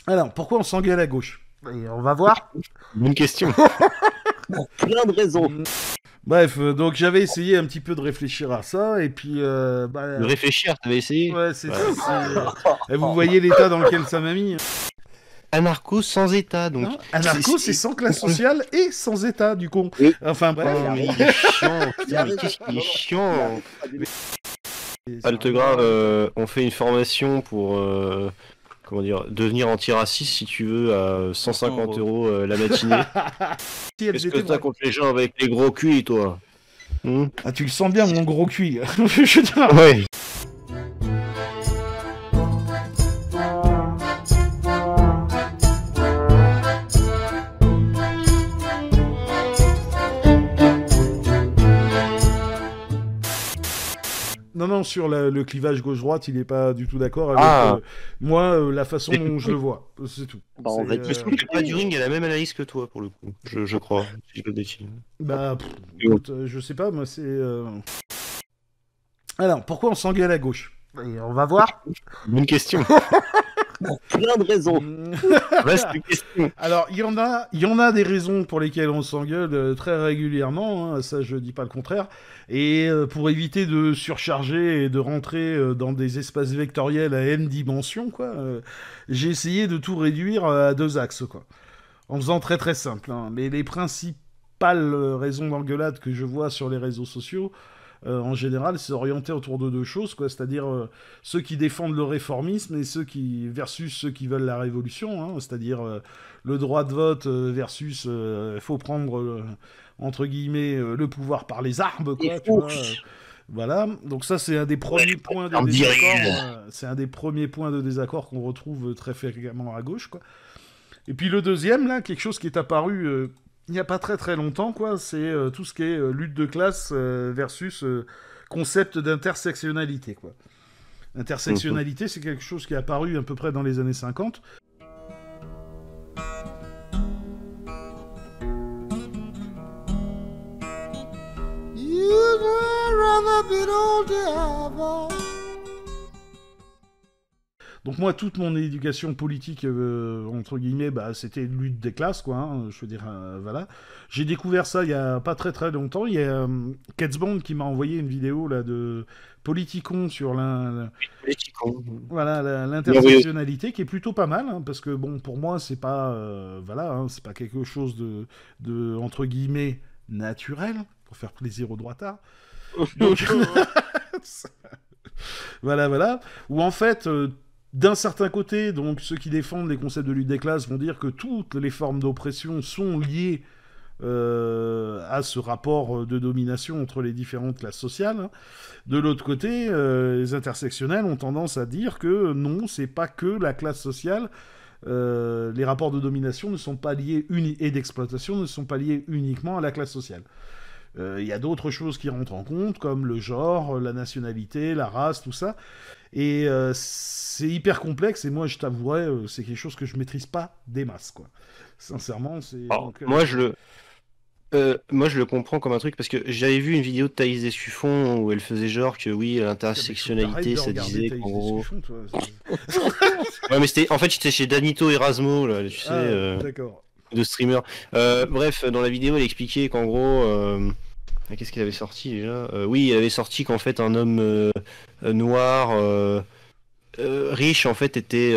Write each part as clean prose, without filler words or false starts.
Alors, pourquoi on s'engueule à gauche? Et on va voir. Bonne question. Pour plein de raisons. Bref, donc j'avais essayé un petit peu de réfléchir à ça, et puis... De réfléchir, t'avais essayé? Ouais, c'est ça. Et vous voyez l'état dans lequel ça m'a mis. Anarcho sans état, donc. Non, anarcho, c'est sans classe sociale et sans état, du con. Oui. Enfin, bref. Oh, mais il est chiant, putain, mais qu'est-ce qu'il est chiant. Altegra, on fait une formation pour comment dire, devenir antiraciste si tu veux à 150 € la matinée. Si elles Qu'est-ce que étaient t'as vraies. contre les gens avec les gros culs, toi? Ah, tu le sens bien, mon gros cuit. Je veux dire, Ouais. non, sur le clivage gauche-droite, il n'est pas du tout d'accord avec moi, la façon dont je le vois. C'est tout. Bah, on va C'est, être Je trouve que pas During a la même analyse que toi, pour le coup. Je crois, si je le décide. écoute, je sais pas, moi, c'est... Alors, pourquoi on s'engueule à gauche? Et on va voir. Bonne question. pour plein de raisons. Reste une question. Alors, il y en a des raisons pour lesquelles on s'engueule très régulièrement, hein, ça je dis pas le contraire, et pour éviter de surcharger et de rentrer dans des espaces vectoriels à n dimensions, quoi, j'ai essayé de tout réduire à 2 axes, quoi, en faisant très très simple, hein. Mais les principales raisons d'engueulade que je vois sur les réseaux sociaux, en général, c'est orienté autour de 2 choses, quoi, c'est-à-dire ceux qui défendent le réformisme et versus ceux qui veulent la révolution, hein, c'est-à-dire le droit de vote versus faut prendre entre guillemets le pouvoir par les armes, quoi, tu vois, voilà. Donc ça, c'est un des premiers points de désaccord. C'est un des premiers points de désaccord qu'on retrouve très fréquemment à gauche, quoi. Et puis le deuxième, là, quelque chose qui est apparu il n'y a pas très très longtemps, quoi, c'est tout ce qui est lutte de classe versus concept d'intersectionnalité, quoi. Intersectionnalité, c'est quelque chose qui est apparu à peu près dans les années 50. Donc moi, toute mon éducation politique, entre guillemets, bah, c'était lutte des classes, quoi, hein, je veux dire, voilà. J'ai découvert ça il y a pas très très longtemps. Il y a Ketsbond qui m'a envoyé une vidéo là de Politicon sur l'intersectionnalité, qui est plutôt pas mal, hein, parce que bon, pour moi, c'est pas, voilà, hein, c'est pas quelque chose de entre guillemets naturel pour faire plaisir aux droitards. Donc, voilà, où en fait. D'un certain côté, donc ceux qui défendent les concepts de lutte des classes vont dire que toutes les formes d'oppression sont liées à ce rapport de domination entre les différentes classes sociales. Hein. De l'autre côté, les intersectionnels ont tendance à dire que non, c'est pas que la classe sociale. Les rapports de domination ne sont pas liés et d'exploitation ne sont pas liés uniquement à la classe sociale. Y a d'autres choses qui rentrent en compte, comme le genre, la nationalité, la race, tout ça. Et c'est hyper complexe, et moi, je t'avouerais, c'est quelque chose que je maîtrise pas des masses, quoi. Sincèrement, c'est... Donc, moi, je le comprends comme un truc, parce que j'avais vu une vidéo de Thaïs Dessuffon où elle faisait genre que oui, l'intersectionnalité, ça disait qu'en gros... Ouais, mais c'était chez Danito Erasmo, là, tu sais, d'accord. de streamer. Bref, dans la vidéo, elle expliquait qu'en gros... qu'est-ce qu'elle avait sorti déjà? Oui, elle avait sorti qu'en fait un homme noir riche en fait était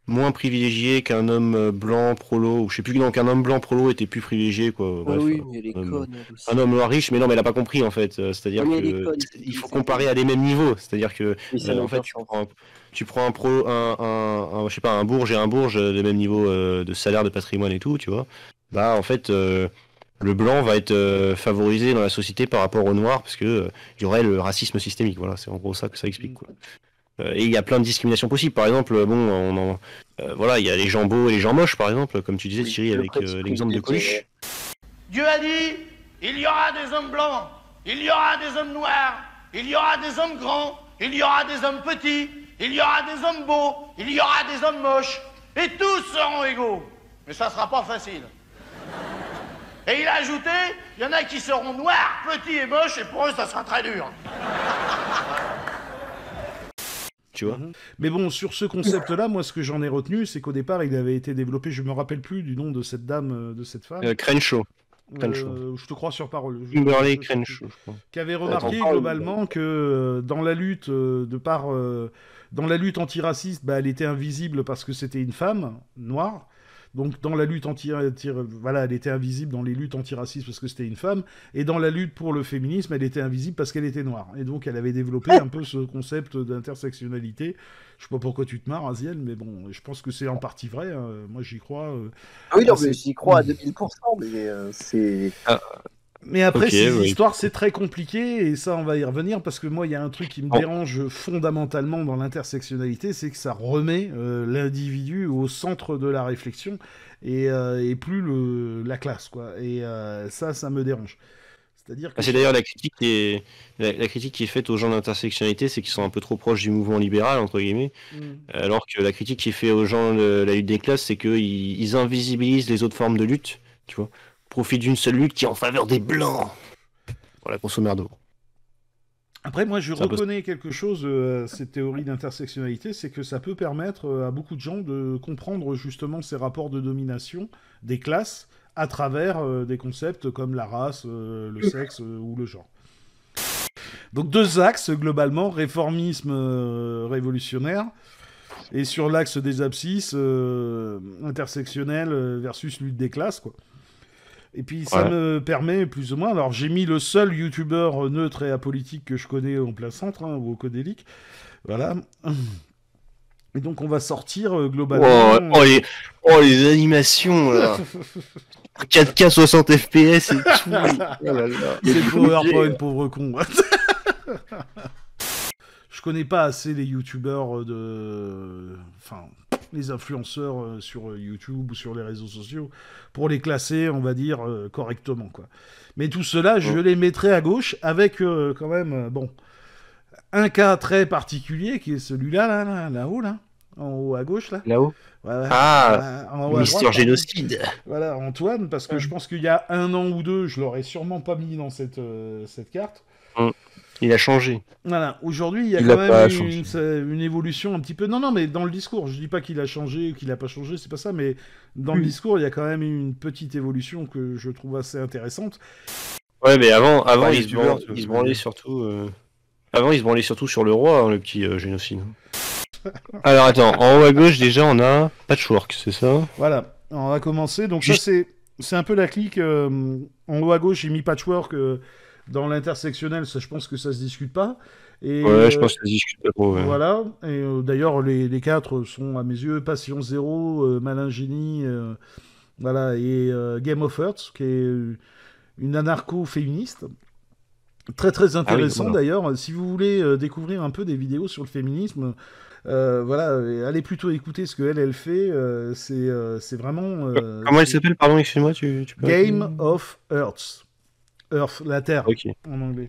moins privilégié qu'un homme blanc prolo, ou je sais plus, non, qu'un homme blanc prolo était plus privilégié, quoi. Bref, oui, mais les connes aussi. Un homme noir riche, mais non, mais elle a pas compris en fait. C'est-à-dire que il faut comparer à des mêmes niveaux. C'est-à-dire que en fait tu prends un je sais pas, un Bourge et un Bourge de même niveau de salaire, de patrimoine et tout, tu vois. Bah en fait le blanc va être favorisé dans la société par rapport au noir, parce que il y aurait le racisme systémique. Voilà, c'est en gros ça que ça explique, quoi. Et il y a plein de discriminations possibles. Par exemple, bon, voilà, il y a les gens beaux et les gens moches, par exemple, comme tu disais, Thierry, avec l'exemple de Coluche. Dieu a dit, il y aura des hommes blancs, il y aura des hommes noirs, il y aura des hommes grands, il y aura des hommes petits, il y aura des hommes beaux, il y aura des hommes moches, et tous seront égaux. Mais ça sera pas facile. Et il a ajouté, il y en a qui seront noirs, petits et moches, et pour eux, ça sera très dur. tu vois. Mais bon, sur ce concept-là, moi, ce que j'en ai retenu, c'est qu'au départ, il avait été développé, je me rappelle plus du nom de cette dame, de cette femme. Crenshaw. Je te crois sur parole. Kimberly Crenshaw, je crois. Qui avait remarqué globalement que dans la lutte dans la lutte antiraciste, elle était invisible parce que c'était une femme noire. Donc dans la lutte voilà, elle était invisible dans les luttes antiracistes parce que c'était une femme, et dans la lutte pour le féminisme, elle était invisible parce qu'elle était noire. Et donc elle avait développé un peu ce concept d'intersectionnalité. Je sais pas pourquoi tu te marres, Aziel, mais bon, je pense que c'est en partie vrai. Hein. Moi, j'y crois. Ah oui, non, mais j'y crois à 2000%, mais c'est... Mais après, ces histoires, c'est très compliqué, et ça, on va y revenir, parce que moi, il y a un truc qui me dérange fondamentalement dans l'intersectionnalité, c'est que ça remet l'individu au centre de la réflexion, et plus la classe, quoi. Et ça me dérange. C'est-à-dire que... C'est d'ailleurs la critique qui est faite aux gens d'intersectionnalité, c'est qu'ils sont un peu trop proches du mouvement libéral, entre guillemets, alors que la critique qui est faite aux gens de la lutte des classes, c'est qu'ils invisibilisent les autres formes de lutte, tu vois. Profite d'une seule lutte qui est en faveur des blancs. Voilà, grosso merdo. Après, moi, je reconnais quelque chose à cette théorie d'intersectionnalité, c'est que ça peut permettre à beaucoup de gens de comprendre justement ces rapports de domination des classes à travers des concepts comme la race, le sexe ou le genre. Donc 2 axes, globalement, réformisme révolutionnaire, et sur l'axe des abscisses, intersectionnel versus lutte des classes, quoi. Et puis ça me permet plus ou moins... Alors j'ai mis le seul youtubeur neutre et apolitique que je connais en plein centre, hein, au Codélique. Voilà. Et donc on va sortir globalement... les animations là. 4K 60 FPS et tout. C'est le PowerPoint, pauvre con. Je connais pas assez les youtubeurs les influenceurs sur YouTube ou sur les réseaux sociaux pour les classer, on va dire, correctement, quoi. Mais tout cela, je les mettrai à gauche avec quand même, un cas très particulier qui est celui-là, là-haut, là, en haut à gauche, là. Là-haut. Voilà. Mister Génocide. Voilà, Antoine, parce que je pense qu'il y a 1 an ou 2, je l'aurais sûrement pas mis dans cette carte. Il a changé. Voilà, aujourd'hui, il y a quand même une évolution un petit peu... Non, mais dans le discours, je dis pas qu'il a changé ou qu'il a pas changé, c'est pas ça, mais dans le discours, il y a quand même une petite évolution que je trouve assez intéressante. Ouais, mais avant il se branlait surtout... Avant, il se branlait surtout sur le roi, hein, le petit génocide. Alors, attends, en haut à gauche, déjà, on a Patchwork, c'est ça? Voilà, on va commencer. Donc ça, c'est un peu la clique. En haut à gauche, j'ai mis Patchwork... Dans l'intersectionnel, ça, je pense que ça se discute pas. Et, je pense que ça se discute pas trop. Ouais. Voilà. Et d'ailleurs, les 4 sont, à mes yeux, Passion Zéro, Malin Génie, voilà, et Game of Hearts, qui est une anarcho-féministe. Très, très intéressant, d'ailleurs. Si vous voulez découvrir un peu des vidéos sur le féminisme, voilà, allez plutôt écouter ce qu'elle fait. C'est vraiment... Comment elle s'appelle, pardon, excuse-moi, tu peux... Game of Hearts. Earth, la Terre, en anglais.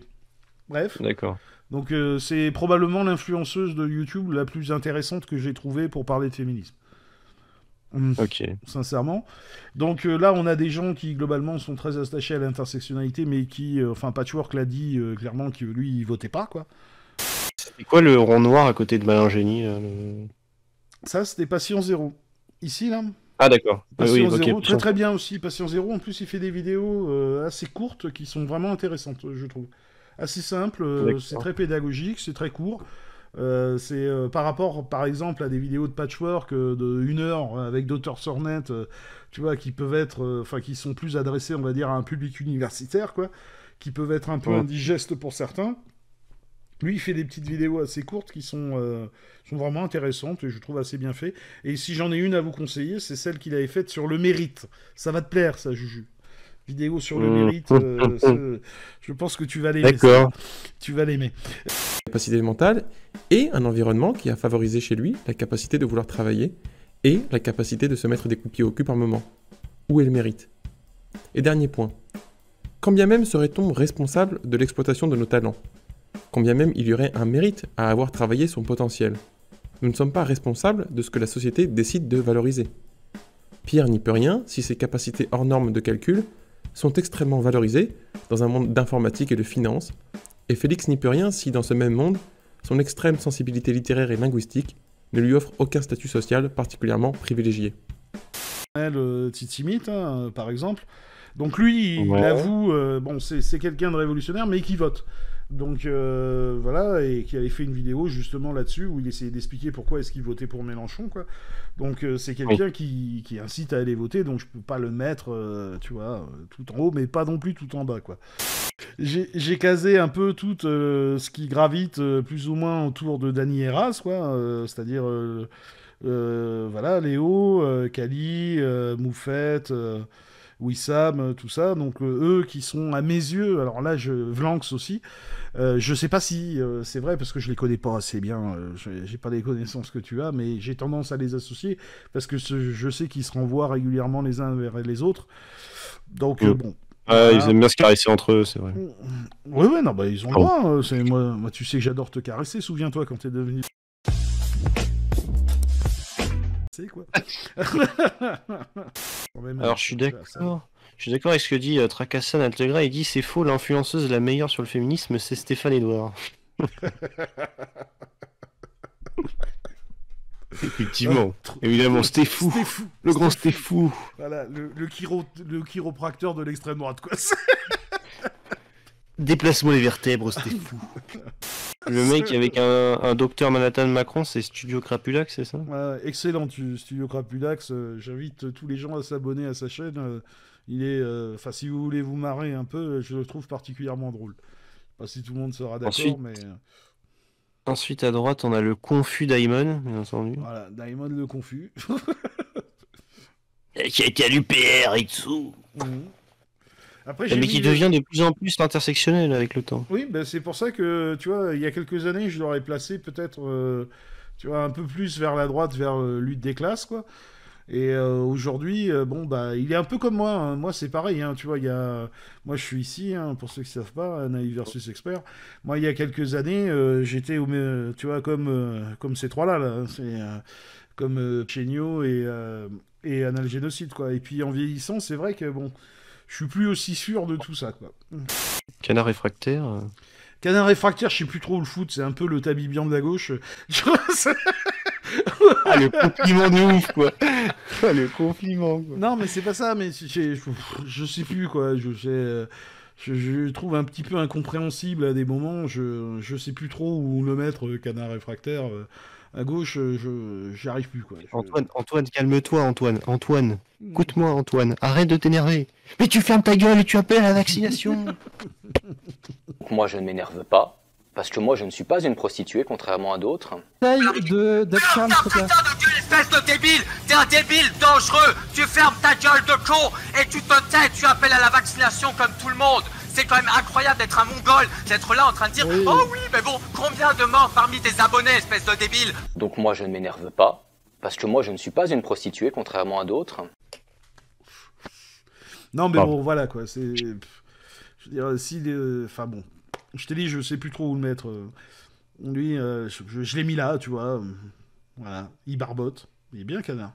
Bref. D'accord. Donc c'est probablement l'influenceuse de YouTube la plus intéressante que j'ai trouvée pour parler de féminisme. Sincèrement. Donc là, on a des gens qui, globalement, sont très attachés à l'intersectionnalité, mais qui, Patchwork l'a dit clairement, que lui, il votait pas, quoi. C'est quoi le rond noir à côté de Malin Génie Ça, c'était Passion Zéro. Ici, là. Ah d'accord. Passion Zéro, très très bien aussi. Passion Zéro, en plus il fait des vidéos assez courtes qui sont vraiment intéressantes, je trouve. Assez simple, c'est très pédagogique, c'est très court. C'est par rapport, par exemple, à des vidéos de Patchwork de 1 heure avec Dr Sornet, tu vois, qui peuvent être, qui sont plus adressés, on va dire, à un public universitaire, quoi, qui peuvent être un peu indigestes pour certains. Lui, il fait des petites vidéos assez courtes qui sont vraiment intéressantes et je trouve assez bien fait. Et si j'en ai une à vous conseiller, c'est celle qu'il avait faite sur le mérite. Ça va te plaire, ça, Juju. Vidéo sur le mérite, je pense que tu vas l'aimer. D'accord. Tu vas l'aimer. Capacité mentale et un environnement qui a favorisé chez lui la capacité de vouloir travailler et la capacité de se mettre des coups de pied au cul par moment. Où est le mérite? Et dernier point. Quand bien même serait-on responsable de l'exploitation de nos talents? Quand bien même il y aurait un mérite à avoir travaillé son potentiel. Nous ne sommes pas responsables de ce que la société décide de valoriser. Pierre n'y peut rien si ses capacités hors normes de calcul sont extrêmement valorisées dans un monde d'informatique et de finance, et Félix n'y peut rien si dans ce même monde, son extrême sensibilité littéraire et linguistique ne lui offre aucun statut social particulièrement privilégié. Titsimit, par exemple. Donc lui, il avoue, bon, c'est quelqu'un de révolutionnaire, mais qui vote. Donc voilà, et qui avait fait une vidéo justement là-dessus où il essayait d'expliquer pourquoi est-ce qu'il votait pour Mélenchon, quoi. Donc c'est quelqu'un qui incite à aller voter, donc je peux pas le mettre, tu vois, tout en haut, mais pas non plus tout en bas, quoi. J'ai casé un peu tout ce qui gravite plus ou moins autour de Dany Heras, quoi, c'est-à-dire voilà, Léo, Kali, Moufette, Wissam, tout ça, donc eux qui sont à mes yeux, alors là Vlanx aussi, je sais pas si c'est vrai parce que je les connais pas assez bien, j'ai pas les connaissances que tu as, mais j'ai tendance à les associer parce que je sais qu'ils se renvoient régulièrement les uns vers les autres, donc bon. Ils aiment bien se caresser entre eux, c'est vrai. Ouais, non, bah ils ont le droit, moi tu sais que j'adore te caresser, souviens-toi quand t'es devenu... C'est quoi. Alors je suis d'accord. Je suis d'accord avec ce que dit Trakassan Altegra. Il dit c'est faux, l'influenceuse la meilleure sur le féminisme, c'est Stéphane Edouard. Effectivement, évidemment, c'était fou. Le grand c'était fou. Voilà, le chiropracteur de l'extrême droite, quoi. Déplace-moi les vertèbres, c'était fou. Le mec avec un docteur Manhattan Macron, c'est Studio Crapulax, c'est ça? Excellent, Studio Crapulax. J'invite tous les gens à s'abonner à sa chaîne. Il est, enfin, si vous voulez vous marrer un peu, je le trouve particulièrement drôle. Je sais pas si tout le monde sera d'accord, mais... Ensuite, à droite, on a le confus Daimon, bien entendu. Voilà, Daimon le confus. Qui a été à l'UPR et tout. Après, mais qui devient de plus en plus intersectionnel avec le temps. Oui, ben c'est pour ça que, tu vois, il y a quelques années, je l'aurais placé peut-être, tu vois, un peu plus vers la droite, vers lutte des classes, quoi. Et aujourd'hui, bon, bah, il est un peu comme moi. Hein. Moi, c'est pareil, hein, tu vois, moi, je suis ici, hein, pour ceux qui ne savent pas, Naïf versus Expert. Moi, il y a quelques années, j'étais, tu vois, comme ces trois-là, là. C'est comme Chéniaud et Analgénocide, quoi. Et puis, en vieillissant, c'est vrai que, bon... Je suis plus aussi sûr de tout ça, quoi. Canard réfractaire. Canard réfractaire, je sais plus trop où le foot, c'est un peu le Tabibian de la gauche. Ah, le compliment de ouf, quoi. Le compliment, quoi. Non, mais c'est pas ça, mais je sais plus, quoi. Je trouve un petit peu incompréhensible à des moments. Je sais plus trop où le mettre, Canard réfractaire. À gauche, j'y arrive plus, quoi. Antoine, calme-toi, Antoine. Écoute-moi, Antoine. Arrête de t'énerver. Mais tu fermes ta gueule et tu appelles à la vaccination. Moi, je ne m'énerve pas. Parce que moi, je ne suis pas une prostituée, contrairement à d'autres. Essaye d'être calme, s'il te plaît. Putain de gueule, espèce de débile! T'es un débile dangereux! Tu fermes ta gueule de con et tu te tais, tu appelles à la vaccination comme tout le monde! C'est quand même incroyable d'être un mongol, d'être là en train de dire oui. Oh oui, mais bon, combien de morts parmi tes abonnés, espèce de débile? Donc moi, je ne m'énerve pas. Parce que moi, je ne suis pas une prostituée, contrairement à d'autres. Non, mais bon, voilà, quoi. C'est... Je veux dire, enfin bon... Je t'ai dit, je sais plus trop où le mettre. Lui, je l'ai mis là, tu vois. Voilà, il barbote. Il est bien, Canard.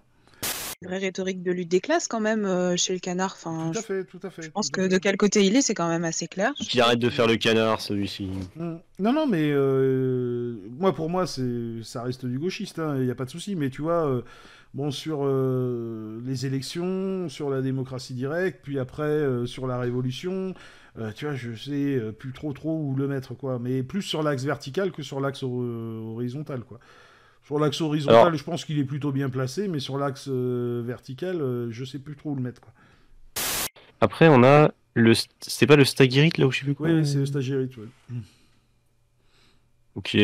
Une vraie rhétorique de lutte des classes, quand même, chez le Canard. Enfin, tout à fait. Je pense que de quel côté il est, c'est quand même assez clair. Qu'il arrête de faire le canard, celui-ci. Non, mais pour moi, ça reste du gauchiste, il n'y a pas de souci. Mais tu vois, bon, sur les élections, sur la démocratie directe, puis après, sur la révolution... tu vois, je sais plus trop où le mettre, quoi. Mais plus sur l'axe vertical que sur l'axe horizontal, quoi. Sur l'axe horizontal, je pense qu'il est plutôt bien placé, mais sur l'axe vertical, je sais plus trop où le mettre, quoi. Après, on a c'était pas le Stagirite, là, où je sais plus quoi. Oui, c'est le Stagirite, ouais. Ok.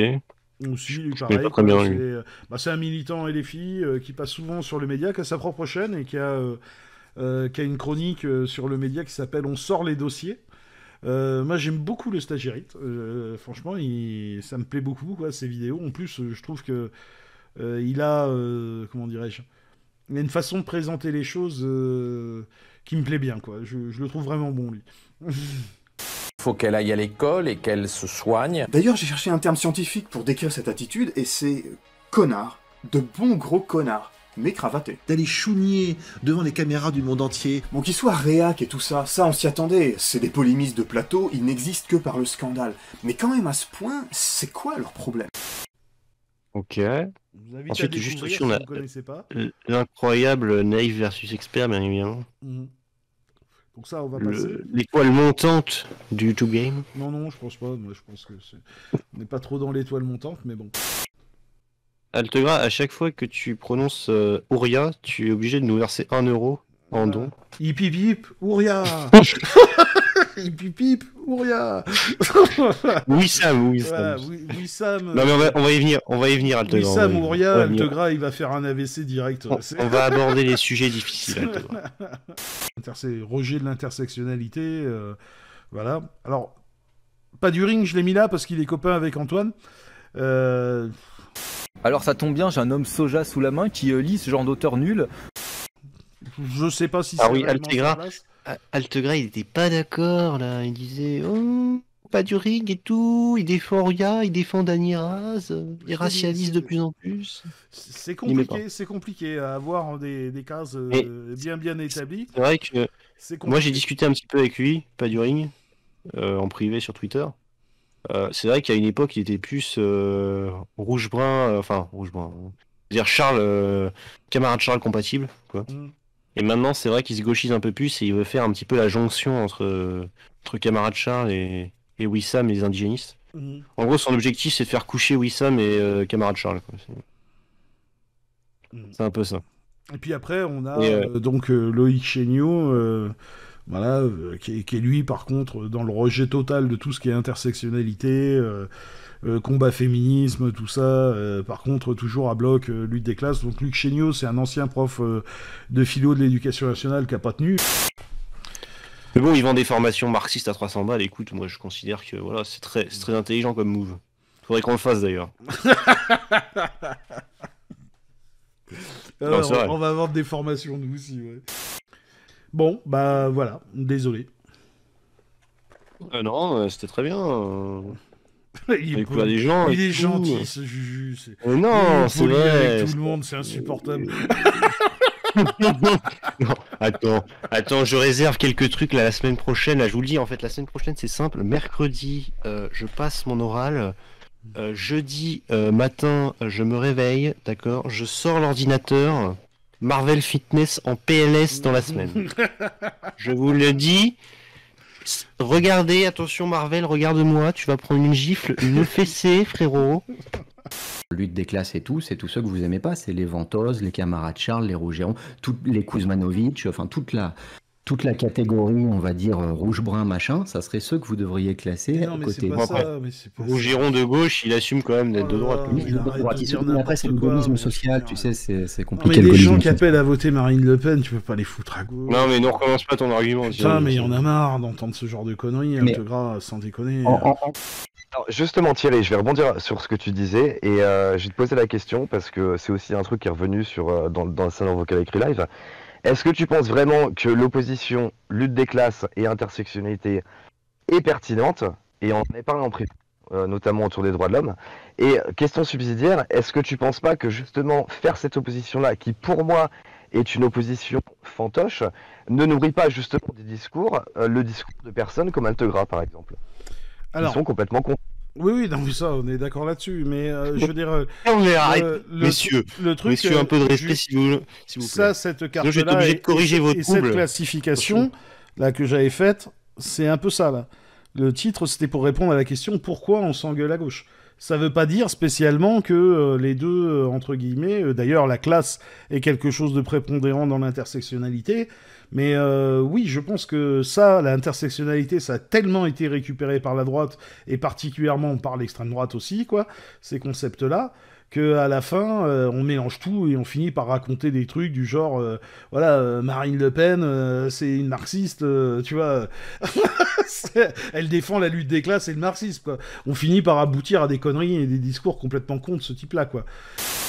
Aussi, pareil, pas bien, c'est un militant LFI qui passe souvent sur le média, qui a sa propre chaîne et qui a une chronique sur le média qui s'appelle « On sort les dossiers ». Moi j'aime beaucoup le Stagirite, franchement ça me plaît beaucoup, quoi, ces vidéos. En plus je trouve que il a comment dirais-je, il a une façon de présenter les choses qui me plaît bien, quoi. Je le trouve vraiment bon, lui. Faut qu'elle aille à l'école et qu'elle se soigne. D'ailleurs j'ai cherché un terme scientifique pour décrire cette attitude et c'est connard, de bon gros connard. mais cravaté. D'aller chougner devant les caméras du monde entier. Bon, qu'ils soient réac et tout ça, ça on s'y attendait. C'est des polémistes de plateau, ils n'existent que par le scandale. Mais quand même à ce point, c'est quoi leur problème? Ok. Ensuite, juste aussi, on a l'incroyable naïf versus expert, bien évidemment. Donc ça, on va passer. L'étoile montante du YouTube Game. Non, je pense pas. Moi, je pense que on n'est pas trop dans l'étoile montante, mais bon. Altegra, à chaque fois que tu prononces Ouria, tu es obligé de nous verser 1 euro en don. Hip hip hip, Ouria. Hip hip hip, Ouria. Wissam. Voilà, Wissam. Non mais on va y venir, Altegra. Wissam, Ouria, Altegra, il va faire un AVC direct. On va aborder les sujets difficiles, Altegra. Rejet de l'intersectionnalité, voilà. Alors, pas du ring, je l'ai mis là parce qu'il est copain avec Antoine. Alors ça tombe bien, j'ai un homme soja sous la main qui lit ce genre d'auteur nul. Je sais pas si c'est oui, Altegra, il était pas d'accord là, il disait oh, pas du ring et tout, il défend Ouria, il défend Dany Raz, il racialise de plus en plus. C'est compliqué à avoir des cases bien établies. C'est vrai que moi j'ai discuté un petit peu avec lui, pas du ring, en privé sur Twitter. C'est vrai qu'à une époque il était plus rouge-brun, c'est-à-dire Charles, camarade Charles compatible, quoi. Et maintenant, c'est vrai qu'il se gauchise un peu plus et il veut faire un petit peu la jonction entre camarade Charles et Wissam et les indigénistes. En gros, son objectif, c'est de faire coucher Wissam et camarade Charles, quoi. C'est un peu ça. Et puis après, on a donc Loïc Chéniaud, voilà, qui est lui, par contre, dans le rejet total de tout ce qui est intersectionnalité, combat féminisme, tout ça, par contre toujours à bloc lutte des classes. Donc Luc Chéniaud, c'est un ancien prof de philo de l'éducation nationale qui a pas tenu. Mais bon, il vend des formations marxistes à 300 balles, écoute, moi je considère que voilà, c'est très intelligent comme move. Faudrait qu'on le fasse d'ailleurs. Alors, on va vendre des formations nous aussi, ouais. Bon, bah voilà, désolé. Non, c'était très bien. Il est gentil, ce Juju. Non, c'est vrai. Avec tout le monde, c'est insupportable. Non, attends, je réserve quelques trucs là, la semaine prochaine. Là, je vous le dis, en fait, la semaine prochaine, c'est simple. Mercredi, je passe mon oral. Jeudi matin, je me réveille, d'accord. Je sors l'ordinateur. Marvel Fitness en PLS dans la semaine. Je vous le dis. Regardez, attention Marvel, regarde-moi, tu vas prendre une gifle, une fessée, frérot. Lutte des classes et tout, c'est tous ceux que vous aimez pas, c'est les Ventoses, les camarades Charles, les Rougeron, les Kuzmanovic, enfin toute la catégorie, on va dire rouge-brun machin, ça serait ceux que vous devriez classer à côté. Rougeron de gauche, il assume quand même d'être de droite. Mais après, c'est le gaullisme social, tu sais, c'est compliqué. Mais les gens qui appellent à voter Marine Le Pen, tu peux pas les foutre à gauche. Non, mais ne recommence pas ton argument. Putain, mais il y en a marre d'entendre ce genre de conneries, Altegra, sans déconner. Alors justement Thierry, je vais rebondir sur ce que tu disais et je vais te poser la question parce que c'est aussi un truc qui est revenu dans le salon vocal écrit live. Est-ce que tu penses vraiment que l'opposition lutte des classes et intersectionnalité est pertinente? Et on en avait parlé en privé, notamment autour des droits de l'homme. Et question subsidiaire, est-ce que tu penses pas que justement faire cette opposition-là, qui pour moi est une opposition fantoche, ne nourrit pas justement des discours, le discours de personnes comme Altegra par exemple? Ils sont complètement contre. Oui, non, mais ça, on est d'accord là-dessus, mais je veux dire... messieurs, un peu de respect, s'il vous plaît. Ça, cette carte-là, je vais être obligé de corriger votre cette classification, là, que j'avais faite, c'est un peu ça, là. Le titre, c'était pour répondre à la question « Pourquoi on s'engueule à gauche ?» Ça veut pas dire spécialement que les deux, entre guillemets, d'ailleurs, la classe est quelque chose de prépondérant dans l'intersectionnalité, mais oui, je pense que ça, l'intersectionnalité, ça a tellement été récupéré par la droite, et particulièrement par l'extrême droite aussi, quoi, ces concepts-là, qu'à la fin, on mélange tout et on finit par raconter des trucs du genre, voilà, Marine Le Pen, c'est une marxiste, tu vois, elle défend la lutte des classes et le marxisme, quoi. On finit par aboutir à des conneries et des discours complètement cons de ce type-là, quoi.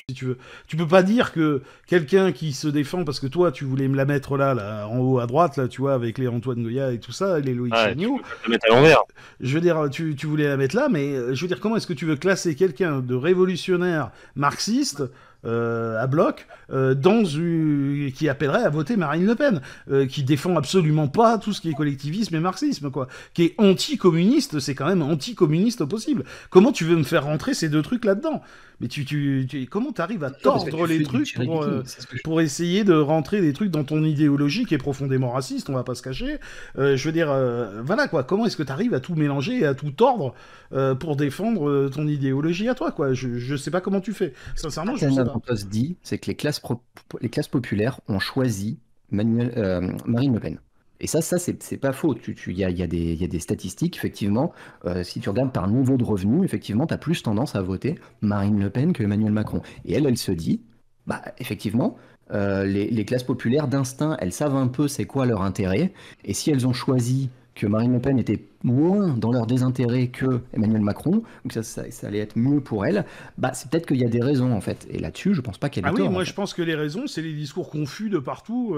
Si tu veux. Tu peux pas dire que quelqu'un qui se défend, parce que toi, tu voulais me la mettre là, en haut à droite, là, tu vois, avec les Antoine Goya et tout ça, les Loïc Chéniaud. Tu peux la mettre à l'envers. Je veux dire, tu voulais la mettre là, mais je veux dire, comment est-ce que tu veux classer quelqu'un de révolutionnaire marxiste à bloc, qui appellerait à voter Marine Le Pen, qui défend absolument pas tout ce qui est collectivisme et marxisme, quoi, qui est anti-communiste, c'est quand même anti-communiste au possible. Comment tu veux me faire rentrer ces deux trucs là-dedans ? Mais comment t'arrives à tordre les trucs pour essayer de rentrer des trucs dans ton idéologie qui est profondément raciste, on va pas se cacher. Je veux dire, voilà quoi, comment est-ce que t'arrives à tout mélanger et à tout tordre pour défendre ton idéologie à toi, quoi. Je sais pas comment tu fais. Sincèrement, je sais pas. Ce qu'on dit, c'est que les classes populaires ont choisi Marine Le Pen. Et ça c'est pas faux. Il y a des statistiques, effectivement. Si tu regardes par niveau de revenu, effectivement, tu as plus tendance à voter Marine Le Pen que Emmanuel Macron. Et elle se dit, bah, effectivement, les classes populaires, d'instinct, elles savent un peu c'est quoi leur intérêt. Et si elles ont choisi que Marine Le Pen était moins dans leur désintérêt que Emmanuel Macron, donc ça allait être mieux pour elle, bah, c'est peut-être qu'il y a des raisons, en fait. Et là-dessus, je pense pas qu'elle ait tort. Ah oui, moi je pense que les raisons, c'est les discours confus de partout.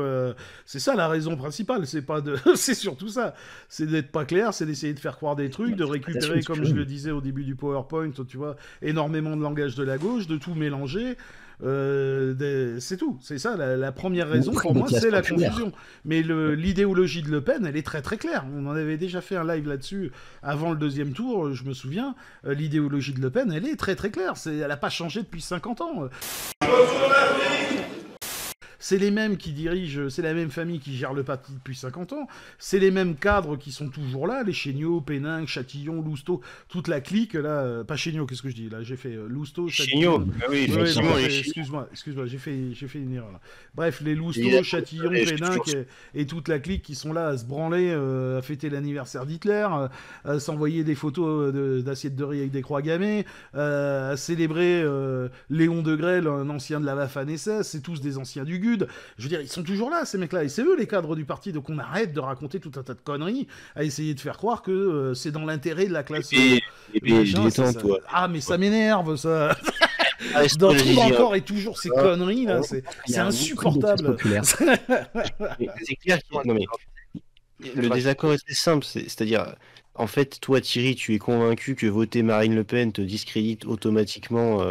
C'est ça la raison principale, c'est surtout ça. C'est d'être pas clair, c'est d'essayer de faire croire des trucs, de récupérer, comme je le disais au début du PowerPoint, tu vois, énormément de langage de la gauche, de tout mélanger. C'est tout, c'est ça la première raison pour moi, c'est la confusion. Mais l'idéologie de Le Pen, elle est très très claire. On en avait déjà fait un live là-dessus avant le deuxième tour, je me souviens. L'idéologie de Le Pen, elle est très très claire. Elle n'a pas changé depuis 50 ans. C'est les mêmes qui dirigent, c'est la même famille qui gère le parti depuis 50 ans, c'est les mêmes cadres qui sont toujours là, les Chéniaud, Péninck, Chatillon, Lousteau, toute la clique, là, pas Chéniaud, qu'est-ce que je dis, là, j'ai fait Lousteau, Chatillon... Ah oui, excuse-moi, j'ai fait une erreur, là. Bref, les Lousteau, Chatillon, Péninck et toute la clique qui sont là à se branler, à fêter l'anniversaire d'Hitler, à s'envoyer des photos d'assiettes de riz avec des croix gammées, à célébrer Léon de Grelle, un ancien de la Waffen-SS, c'est tous des anciens du GUD. Je veux dire, ils sont toujours là, ces mecs-là, et c'est eux les cadres du parti, donc on arrête de raconter tout un tas de conneries, à essayer de faire croire que c'est dans l'intérêt de la classe... Et toi. Ah, mais ça m'énerve, ça. Dans tout encore et toujours ces conneries, là, c'est insupportable. C'est clair que... Non, mais... Le désaccord est très simple, c'est-à-dire... En fait, toi, Thierry, tu es convaincu que voter Marine Le Pen te discrédite automatiquement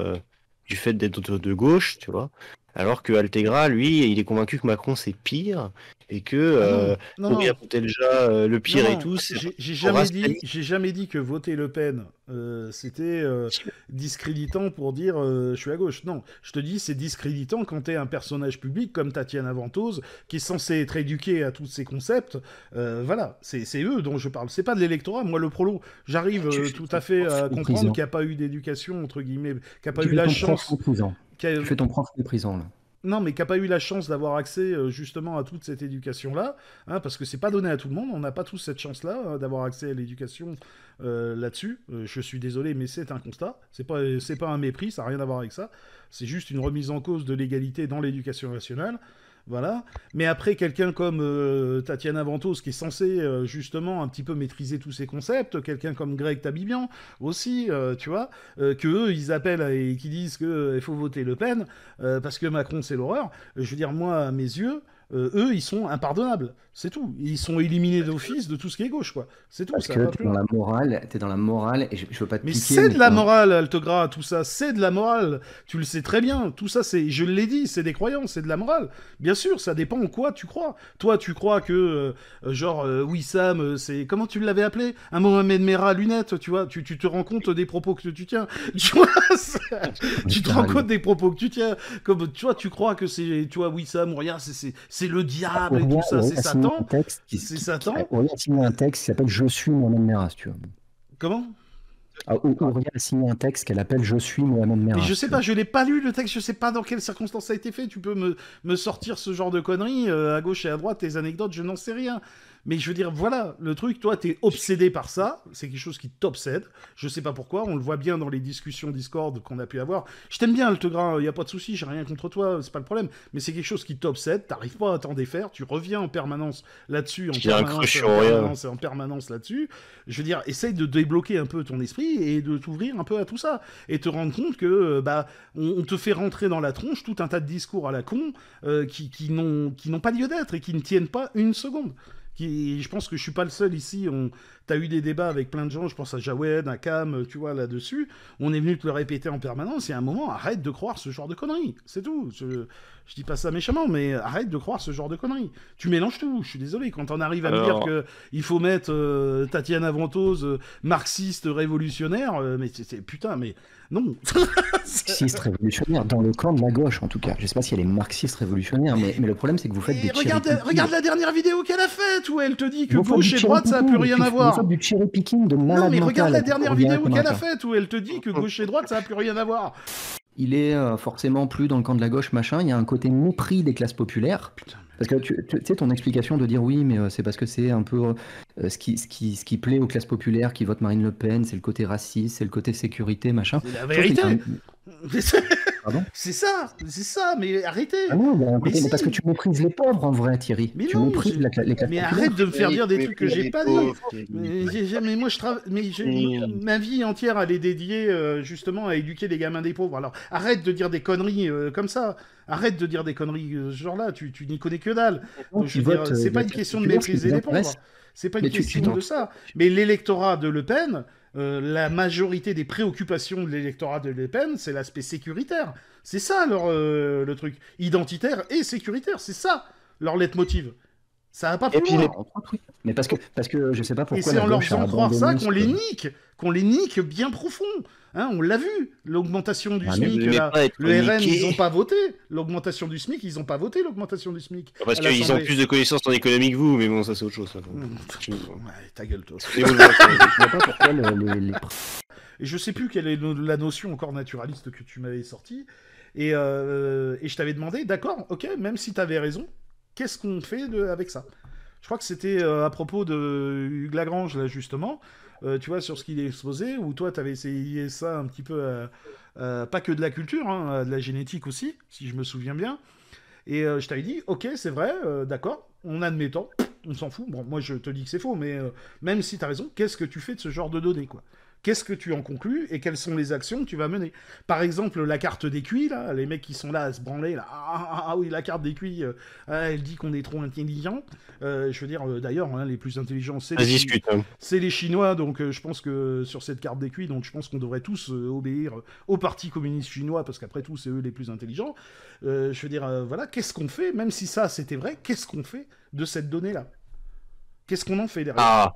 du fait d'être de gauche, tu vois. Alors que Altegra, lui, il est convaincu que Macron c'est pire et que Boutelja le pire et tout. J'ai jamais dit que voter Le Pen c'était discréditant pour dire je suis à gauche. Non, je te dis c'est discréditant quand t'es un personnage public comme Tatiana Ventose qui est censé être éduqué à tous ces concepts. Voilà, c'est eux dont je parle. C'est pas de l'électorat. Moi le prolo, j'arrive tout à fait à comprendre qu'il n'y a pas eu d'éducation entre guillemets, qu'il n'y a pas eu la chance. Tu fais ton prof de prison, là. Non, mais qui n'a pas eu la chance d'avoir accès justement à toute cette éducation-là, hein, parce que c'est pas donné à tout le monde, on n'a pas tous cette chance-là d'avoir accès à l'éducation là-dessus. Je suis désolé, mais c'est un constat. C'est pas un mépris, ça n'a rien à voir avec ça. C'est juste une remise en cause de l'égalité dans l'éducation nationale. Voilà. Mais après, quelqu'un comme Tatiana Ventose, qui est censé justement un petit peu maîtriser tous ces concepts, quelqu'un comme Greg Tabibian aussi, tu vois, qu'eux, ils appellent et qui disent qu'il faut voter Le Pen parce que Macron, c'est l'horreur. Je veux dire, moi, à mes yeux, eux, ils sont impardonnables. C'est tout. Ils sont éliminés d'office de tout ce qui est gauche, quoi. C'est tout. Parce ça que t'es dans la morale, et je veux pas te piquer, c'est de la morale, Altegra, tout ça, c'est de la morale. Tu le sais très bien. Tout ça, je l'ai dit, c'est des croyances, c'est de la morale. Bien sûr, ça dépend en quoi tu crois. Toi, tu crois que, Wissam, c'est... Comment tu l'avais appelé ? Un Mohamed Merah lunettes, tu vois. Tu te rends compte des propos que tu tiens. Tu vois, tu te rends compte des propos que tu tiens. Comme, tu vois, tu crois que c'est, tu vois, Wissam, regarde, c'est le diable et tout ça, c'est Satan. C'est Satan. Aurélien a signé un texte qui s'appelle Je suis Mohamed Merah, si tu veux. Comment ? Aurélien a signé un texte qu'elle appelle Je suis Mohamed Merah. Mais je sais pas, je l'ai pas lu le texte, je sais pas dans quelles circonstances ça a été fait. Tu peux me sortir ce genre de conneries à gauche et à droite, tes anecdotes, je n'en sais rien. Mais je veux dire, voilà, le truc, toi, t'es obsédé par ça, c'est quelque chose qui t'obsède, je sais pas pourquoi, on le voit bien dans les discussions Discord qu'on a pu avoir. Je t'aime bien, Altegra, y a pas de souci, j'ai rien contre toi, c'est pas le problème, mais c'est quelque chose qui t'obsède, t'arrives pas à t'en défaire, tu reviens en permanence là-dessus, en permanence là-dessus. Je veux dire, essaye de débloquer un peu ton esprit et de t'ouvrir un peu à tout ça, et te rendre compte que, on te fait rentrer dans la tronche tout un tas de discours à la con qui n'ont pas lieu d'être et qui ne tiennent pas une seconde. je pense que je suis pas le seul ici. T'as eu des débats avec plein de gens, je pense à Jawed, à Cam, tu vois, là-dessus. On est venu te le répéter en permanence. Il y a un moment, arrête de croire ce genre de conneries. C'est tout. Je dis pas ça méchamment, mais arrête de croire ce genre de conneries. Tu mélanges tout. Je suis désolé. Quand on arrive à me dire qu'il faut mettre Tatiana Ventose, marxiste révolutionnaire, mais c'est putain, mais non. Marxiste révolutionnaire, dans le camp de la gauche en tout cas. Je sais pas si elle est marxiste révolutionnaire, mais le problème c'est que vous faites des regarde la dernière vidéo qu'elle a faite où elle te dit que gauche et droite ça n'a plus rien à voir. Vous faites du cherry picking de malade. Non mais regarde la dernière vidéo qu'elle a faite où elle te dit que gauche et droite ça n'a plus rien à voir. Il est forcément plus dans le camp de la gauche, machin. Il y a un côté mépris des classes populaires. Putain, parce que tu sais, ton explication de dire oui, mais c'est parce que c'est un peu ce qui plaît aux classes populaires qui votent Marine Le Pen, c'est le côté raciste, c'est le côté sécurité, machin. C'est la vérité. C'est ça, mais arrêtez. Ah non, il y a un côté, mais parce que tu méprises les pauvres en vrai, Thierry. Mais tu non, méprises les classes mais arrête de me faire dire des trucs que j'ai pas dit. Mais moi, ma vie entière, elle est dédiée justement à éduquer les gamins des pauvres. Alors, arrête de dire des conneries comme ça. Arrête de dire des conneries ce genre-là. Tu n'y connais que dalle. Donc, je veux dire, c'est pas une question de mépriser les pauvres. C'est pas une question de ça. Mais l'électorat de Le Pen, la majorité des préoccupations de l'électorat de Le Pen, c'est l'aspect sécuritaire. C'est ça le truc. Identitaire et sécuritaire, c'est ça leur leitmotiv. Ça va pas plus loin. Mais parce que je sais pas pourquoi. Et c'est en leur faisant croire ça qu'on les nique bien profond. Hein, on l'a vu, l'augmentation du SMIC, le RN, ils n'ont pas voté. L'augmentation du SMIC, ils n'ont pas voté l'augmentation du SMIC. Parce qu'ils ont plus de connaissances en économie que vous, mais bon, ça c'est autre chose. Ça. Ouais, ta gueule, toi. Et je sais plus quelle est la notion encore naturaliste que tu m'avais sortie. Et je t'avais demandé, d'accord, ok, même si tu avais raison, qu'est-ce qu'on fait avec ça? Je crois que c'était à propos de Hugues Lagrange, là, justement. Tu vois, sur ce qu'il est exposé, où toi, tu avais essayé ça un petit peu, pas que de la culture, hein, de la génétique aussi, si je me souviens bien. Et je t'avais dit, ok, c'est vrai, d'accord, on admettant, on s'en fout. Bon, moi, je te dis que c'est faux, mais même si tu as raison, qu'est-ce que tu fais de ce genre de données, quoi? Qu'est-ce que tu en conclus et quelles sont les actions que tu vas mener? Par exemple, la carte des QI, là, les mecs qui sont là à se branler, là, ah oui, la carte des QI, elle dit qu'on est trop intelligent. Je veux dire, d'ailleurs, hein, les plus intelligents, c'est les Chinois, donc je pense que sur cette carte des QI, donc je pense qu'on devrait tous obéir au Parti communiste chinois, parce qu'après tout, c'est eux les plus intelligents. Je veux dire, voilà, qu'est-ce qu'on fait, même si ça, c'était vrai, qu'est-ce qu'on fait de cette donnée-là? Qu'est-ce qu'on en fait derrière?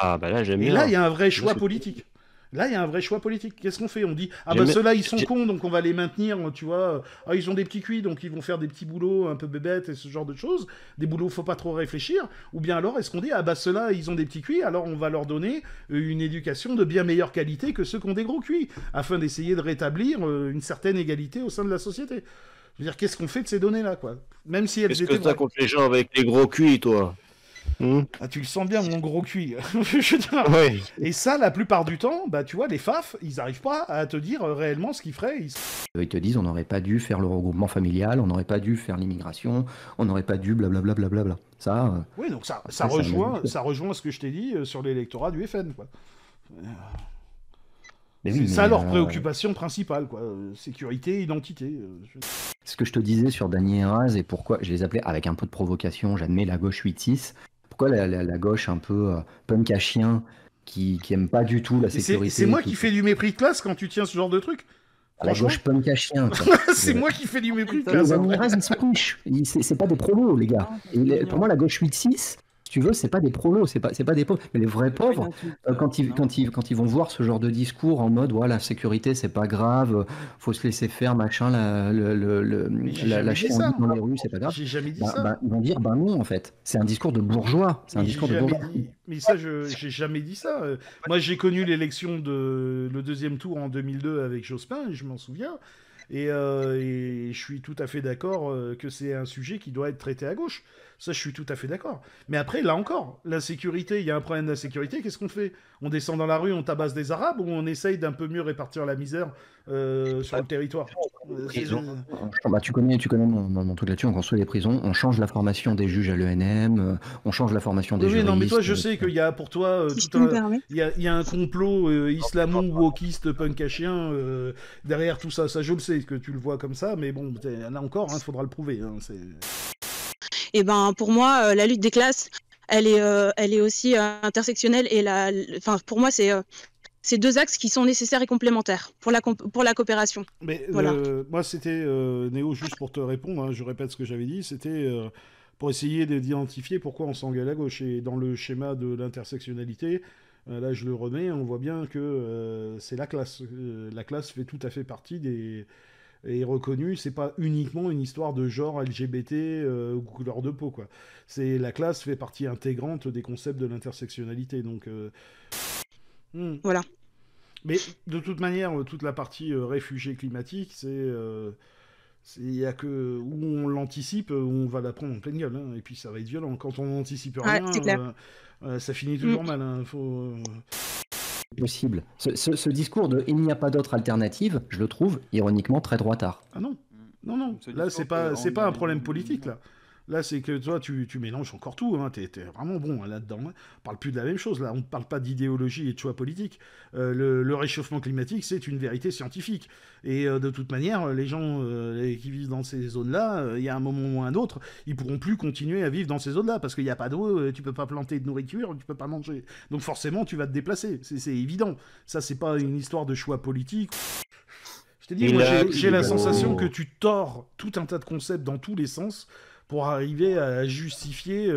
Bah là, j'aime bien. Et là, il y a un vrai choix politique. Là, il y a un vrai choix politique. Qu'est-ce qu'on fait? On dit, ah bah ceux-là, ils sont cons, donc on va les maintenir, tu vois. Ah, ils ont des petits cuits, donc ils vont faire des petits boulots un peu bébêtes et ce genre de choses. Des boulots, faut pas trop réfléchir. Ou bien alors, est-ce qu'on dit, ah bah ceux-là, ils ont des petits cuits, alors on va leur donner une éducation de bien meilleure qualité que ceux qui ont des gros cuits, afin d'essayer de rétablir une certaine égalité au sein de la société. Je veux dire, qu'est-ce qu'on fait de ces données-là, quoi? Même si elles étaient... Qu'est-ce que t'as contre les gens avec les gros cuits, toi? Ah, tu le sens bien, mon gros cuit. Ouais. Et ça, la plupart du temps, bah, tu vois, les FAF, ils n'arrivent pas à te dire réellement ce qu'ils feraient. Ils te disent, on n'aurait pas dû faire le regroupement familial, on n'aurait pas dû faire l'immigration, on n'aurait pas dû blablabla. Blablabla. Ça. Oui, donc ça rejoint ce que je t'ai dit sur l'électorat du FN, quoi. C'est ça leur préoccupation principale, quoi. Sécurité, identité. Ce que je te disais sur Dany Heraz et pourquoi je les appelais, avec un peu de provocation, j'admets la gauche 8-6, pourquoi la gauche un peu punk à chien qui aime pas du tout la sécurité. C'est moi qui fais du mépris de classe quand tu tiens ce genre de truc. La gauche punk à chien. C'est moi qui fais du mépris de classe. Dany Heraz, ils sont riches. C'est pas des prolos, les gars. Et pour moi, la gauche 8-6, si tu veux, c'est pas des prolos, c'est pas des pauvres. Mais les vrais pauvres, quand ils vont voir ce genre de discours en mode, ouais, la sécurité, c'est pas grave, faut se laisser faire, machin, la chienne dans les rues, c'est pas grave. J'ai jamais dit ça. Ils vont dire, non, en fait. C'est un discours de bourgeois. C'est un discours de bourgeois. Mais ça, j'ai jamais dit ça. Moi, j'ai connu l'élection le deuxième tour en 2002 avec Jospin, je m'en souviens. Et je suis tout à fait d'accord que c'est un sujet qui doit être traité à gauche. Ça, je suis tout à fait d'accord. Mais après, là encore, l'insécurité, il y a un problème d'insécurité, qu'est-ce qu'on fait? On descend dans la rue, on tabasse des Arabes, ou on essaye d'un peu mieux répartir la misère sur le territoire? Tu connais mon truc là-dessus, on construit les prisons, on change la formation des juges à l'ENM, on change la formation des juristes. Oui, non, mais toi, je sais qu'il y a pour toi, il y a un complot islamo-wokiste punk à chien derrière tout ça. Ça, je le sais, que tu le vois comme ça, mais bon, là encore, il faudra le prouver. Et ben pour moi, la lutte des classes, elle est aussi intersectionnelle et enfin pour moi c'est deux axes qui sont nécessaires et complémentaires pour la coopération. Mais voilà. Moi c'était Néo, juste pour te répondre, hein, je répète ce que j'avais dit, c'était pour essayer d'identifier pourquoi on s'engueule à gauche. Et dans le schéma de l'intersectionnalité, là je le remets, on voit bien que c'est la classe. La classe fait tout à fait partie des... est reconnue, c'est pas uniquement une histoire de genre LGBT ou couleur de peau, quoi. C'est la classe fait partie intégrante des concepts de l'intersectionnalité, donc... Voilà. Mais de toute manière, toute la partie réfugiés climatiques, il y a que où on l'anticipe, où on va la prendre en pleine gueule, hein, et puis ça va être violent. Quand on n'anticipe rien, ça finit toujours mal. Hein, possible. Ce discours de « il n'y a pas d'autre alternative », je le trouve ironiquement très droitard. Ah non, non. Là, c'est pas un problème politique, là. Là, c'est que toi, tu mélanges encore tout, hein. T'es vraiment bon, hein, là-dedans. Hein. On parle plus de la même chose, là. On ne parle pas d'idéologie et de choix politiques. Le réchauffement climatique, c'est une vérité scientifique. Et de toute manière, les gens qui vivent dans ces zones-là, il y a un moment ou un autre, ils pourront plus continuer à vivre dans ces zones-là, parce qu'il n'y a pas d'eau, tu peux pas planter de nourriture, tu peux pas manger. Donc forcément, tu vas te déplacer. C'est évident. Ça, c'est pas une histoire de choix politique. Je t'ai dit, moi, j'ai la sensation que tu tords tout un tas de concepts dans tous les sens pour arriver à justifier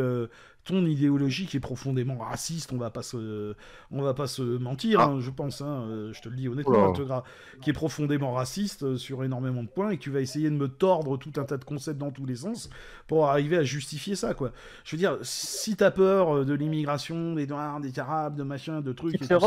ton idéologie qui est profondément raciste, on va pas se mentir, hein, je pense, hein, je te le dis honnêtement, qui est profondément raciste sur énormément de points, et que tu vas essayer de me tordre tout un tas de concepts dans tous les sens pour arriver à justifier ça, quoi. Je veux dire, si t'as peur de l'immigration, des Noirs, des Arabes, de machin, de trucs, et tout ça,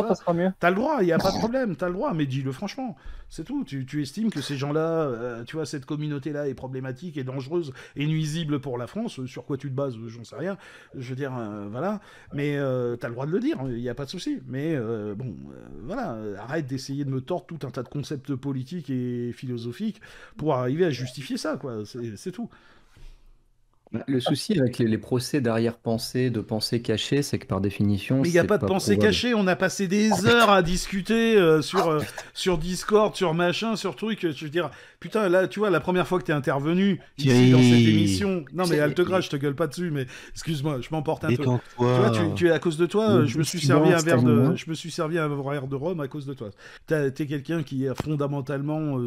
t'as le droit, il y a pas de problème, t'as le droit, mais dis-le franchement, c'est tout. Tu estimes que ces gens-là, tu vois, cette communauté-là est problématique, et dangereuse, et nuisible pour la France, sur quoi tu te bases, j'en sais rien. Je veux dire, voilà, mais t'as le droit de le dire, il n'y a pas de souci. Mais voilà, arrête d'essayer de me tordre tout un tas de concepts politiques et philosophiques pour arriver à justifier ça, quoi. C'est tout. Le souci avec les procès d'arrière-pensée, de pensée cachée, c'est que par définition... Mais il n'y a pas de pensée cachée, on a passé des heures à discuter sur Discord, sur machin, sur truc, je veux dire... Putain, là, tu vois, la première fois que t'es intervenu ici dans cette émission... Non, mais Altegra, je te gueule pas dessus, mais excuse-moi, je m'emporte un peu. Tu vois, tu es à cause de toi, je me suis servi un verre de rhum à cause de toi. T'es quelqu'un qui est fondamentalement...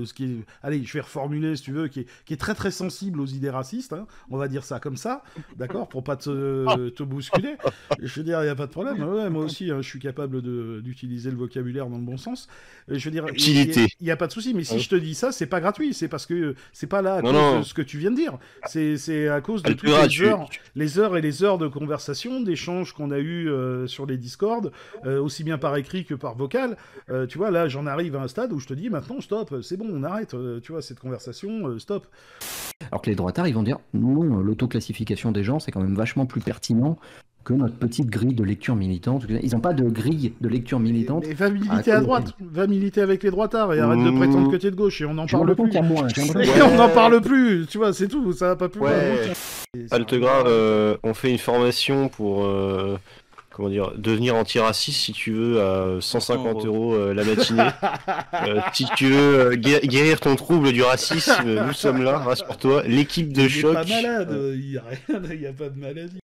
allez, je vais reformuler, si tu veux, qui est très très sensible aux idées racistes, hein, on va dire ça comme ça, d'accord, pour pas te bousculer. Je veux dire, il n'y a pas de problème. Ouais, moi aussi, hein, je suis capable d'utiliser le vocabulaire dans le bon sens. Je veux dire, il n'y a pas de souci, mais si je te dis ça, c'est pas gratuit. C'est parce que c'est pas là à cause de ce que tu viens de dire. C'est à cause de toutes les heures et les heures de conversation, d'échanges qu'on a eu sur les Discord, aussi bien par écrit que par vocal. Tu vois, là, j'en arrive à un stade où je te dis maintenant, stop, c'est bon, on arrête. Tu vois, cette conversation, stop. Alors que les droitards, ils vont dire non, l'autoclassification des gens, c'est quand même vachement plus pertinent que notre petite grille de lecture militante. Ils n'ont pas de grille de lecture militante. Mais va militer à droite, va militer avec les droitards et arrête de prétendre que t'es de gauche et on n'en parle plus. Et on n'en parle plus, tu vois, c'est tout, ça va pas plus loin. Altegra, on fait une formation pour devenir antiraciste si tu veux à 150 € la matinée. Si tu veux guérir ton trouble du racisme, nous sommes là, rassure-toi. L'équipe de choc. Il n'est pas malade, il n'y a pas de maladie.